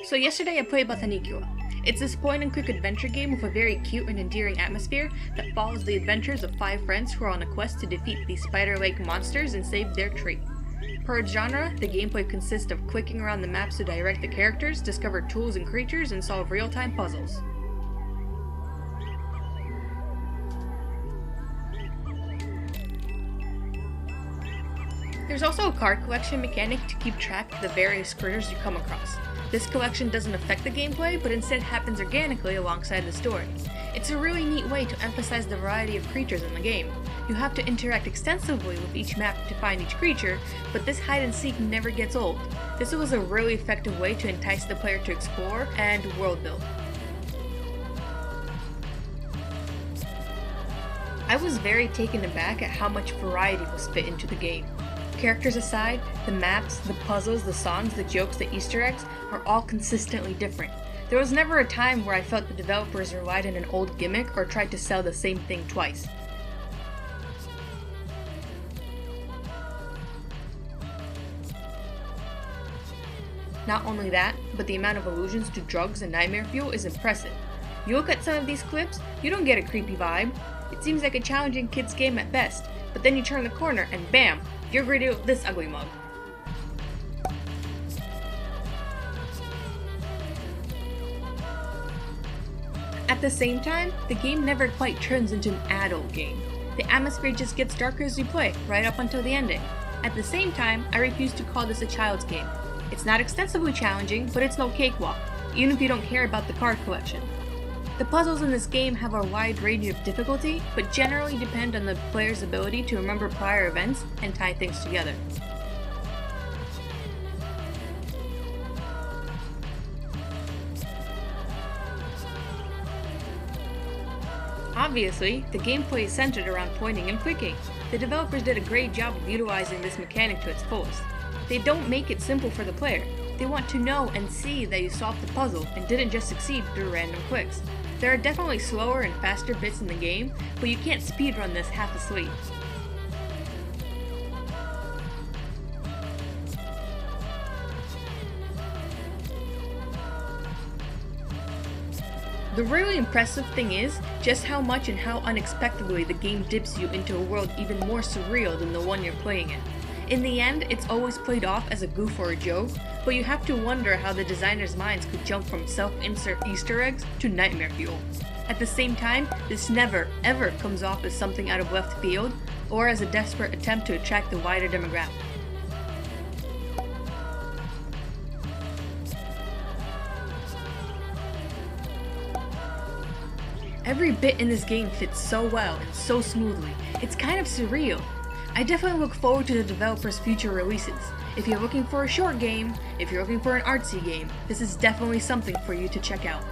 So yesterday I played Botanicula. It's this point-and-click adventure game with a very cute and endearing atmosphere that follows the adventures of 5 friends who are on a quest to defeat these spider-like monsters and save their tree. Per its genre, the gameplay consists of clicking around the maps to direct the characters, discover tools and creatures, and solve real-time puzzles. There's also a card collection mechanic to keep track of the various critters you come across. This collection doesn't affect the gameplay, but instead happens organically alongside the story. It's a really neat way to emphasize the variety of creatures in the game. You have to interact extensively with each map to find each creature, but this hide and seek never gets old. This was a really effective way to entice the player to explore and world build. I was very taken aback at how much variety was fit into the game. Characters aside, the maps, the puzzles, the songs, the jokes, the Easter eggs are all consistently different. There was never a time where I felt the developers relied on an old gimmick or tried to sell the same thing twice. Not only that, but the amount of allusions to drugs and nightmare fuel is impressive. You look at some of these clips, you don't get a creepy vibe. It seems like a challenging kid's game at best, but then you turn the corner and bam, you're greeted with this ugly mug. At the same time, the game never quite turns into an adult game. The atmosphere just gets darker as you play, right up until the ending. At the same time, I refuse to call this a child's game. It's not extensively challenging, but it's no cakewalk, even if you don't care about the card collection. The puzzles in this game have a wide range of difficulty, but generally depend on the player's ability to remember prior events and tie things together. Obviously, the gameplay is centered around pointing and clicking. The developers did a great job of utilizing this mechanic to its fullest. They don't make it simple for the player. They want to know and see that you solved the puzzle and didn't just succeed through random clicks. There are definitely slower and faster bits in the game, but you can't speedrun this half asleep. The really impressive thing is just how much and how unexpectedly the game dips you into a world even more surreal than the one you're playing in. In the end, it's always played off as a goof or a joke, but you have to wonder how the designers' minds could jump from self-insert Easter eggs to nightmare fuel. At the same time, this never, ever comes off as something out of left field, or as a desperate attempt to attract the wider demographic. Every bit in this game fits so well and so smoothly, it's kind of surreal. I definitely look forward to the developers' future releases. If you're looking for a short game, if you're looking for an artsy game, this is definitely something for you to check out.